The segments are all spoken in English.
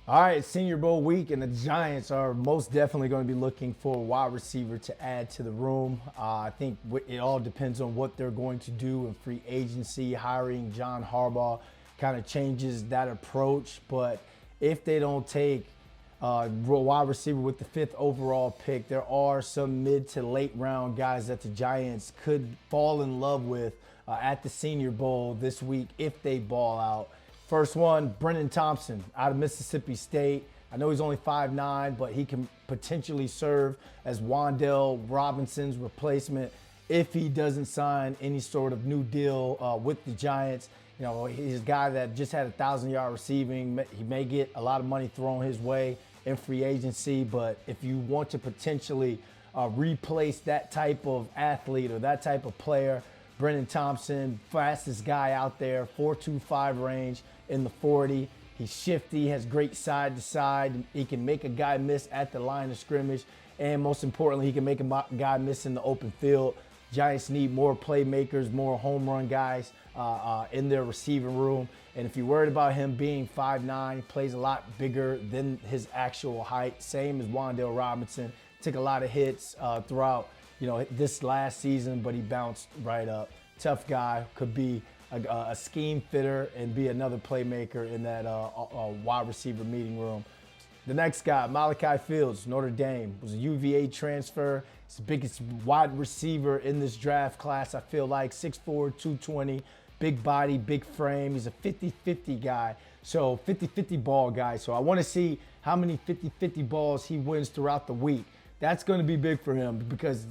All right, Senior Bowl week, and the Giants are most definitely going to be looking for a wide receiver to add to the room. I think it all depends on what they're going to do in free agency. Hiring John Harbaugh kind of changes that approach, but if they don't take wide receiver with the 5th overall pick, there are some mid to late round guys that the Giants could fall in love with at the Senior Bowl this week if they ball out. First one, Brennan Thompson out of Mississippi State. I know he's only 5'9", but he can potentially serve as Wan'Dale Robinson's replacement if he doesn't sign any sort of new deal with the Giants. You know, he's a guy that just had 1,000-yard receiving. He may get a lot of money thrown his way in free agency, but if you want to potentially replace that type of athlete or that type of player, Brennan Thompson, fastest guy out there, 4.25 range in the 40. He's shifty, has great side to side. He can make a guy miss at the line of scrimmage, and most importantly, he can make a guy miss in the open field. Giants need more playmakers, more home run guys in their receiving room. And if you're worried about him being 5'9", he plays a lot bigger than his actual height, same as Wan'Dale Robinson. Took a lot of hits throughout this last season, but he bounced right up. Tough guy, could be a scheme fitter and be another playmaker in that wide receiver meeting room. The next guy, Malachi Fields, Notre Dame, was a UVA transfer. He's the biggest wide receiver in this draft class, I feel like, 6'4", 220, big body, big frame. He's a 50-50 guy, so 50-50 ball guy. So I want to see how many 50-50 balls he wins throughout the week. That's going to be big for him because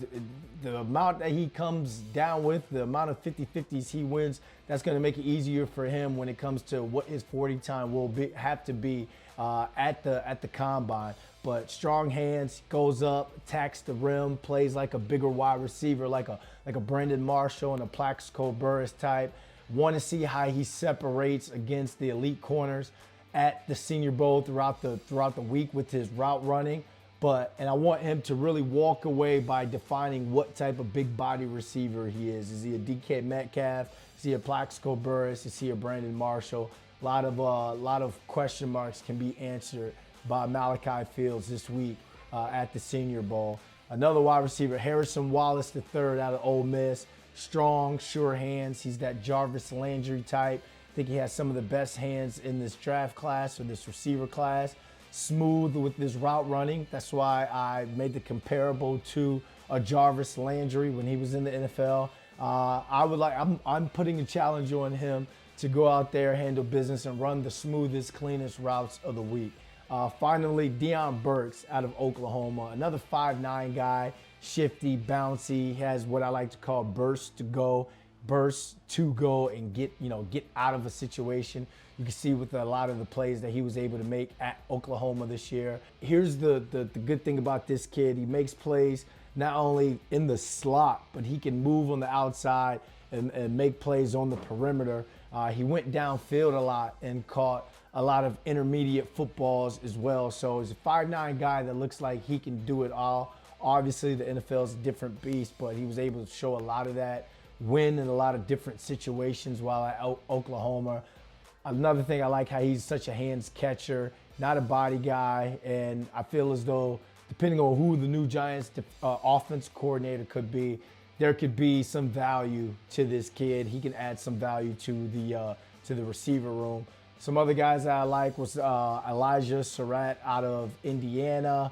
the amount that he comes down with, the amount of 50-50s he wins, that's going to make it easier for him when it comes to what his 40 time will have to be at the combine. But strong hands, goes up, attacks the rim, plays like a bigger wide receiver, like a Brandon Marshall and a Plaxico Burress type. Want to see how he separates against the elite corners at the Senior Bowl throughout the week with his route running. And I want him to really walk away by defining what type of big body receiver he is. Is he a DK Metcalf? Is he a Plaxico Burress? Is he a Brandon Marshall? A lot of question marks can be answered by Malachi Fields this week at the Senior Bowl. Another wide receiver, Harrison Wallace III out of Ole Miss. Strong, sure hands. He's that Jarvis Landry type. I think he has some of the best hands in this draft class or this receiver class. Smooth with his route running. That's why I made the comparable to a Jarvis Landry when he was in the NFL. I'm putting a challenge on him to go out there, handle business, and run the smoothest, cleanest routes of the week. Finally, Deion Burks out of Oklahoma, another 5'9" guy, shifty, bouncy, has what I like to call burst to go and get out of a situation. You can see with a lot of the plays that he was able to make at Oklahoma this year. Here's the good thing about this kid. He makes plays not only in the slot, but he can move on the outside and make plays on the perimeter. He went downfield a lot and caught a lot of intermediate footballs as well. So he's a 5'9" guy that looks like he can do it all. Obviously, the NFL is a different beast, but he was able to show a lot of that, win in a lot of different situations while at Oklahoma. Another thing I like how he's such a hands catcher, not a body guy, and I feel as though depending on who the new Giants offense coordinator could be, there could be some value to this kid. He can add some value to the receiver room. Some other guys that I like was Elijah Surratt out of Indiana,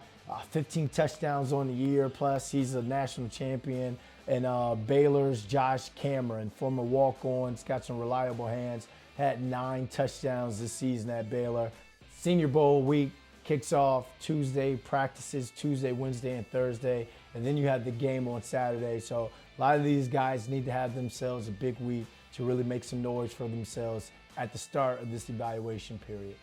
15 touchdowns on the year, plus he's a national champion. And Baylor's Josh Cameron, former walk-on, he's got some reliable hands, had 9 touchdowns this season at Baylor. Senior Bowl week kicks off Tuesday, practices Tuesday, Wednesday, and Thursday, and then you have the game on Saturday. So a lot of these guys need to have themselves a big week to really make some noise for themselves at the start of this evaluation period.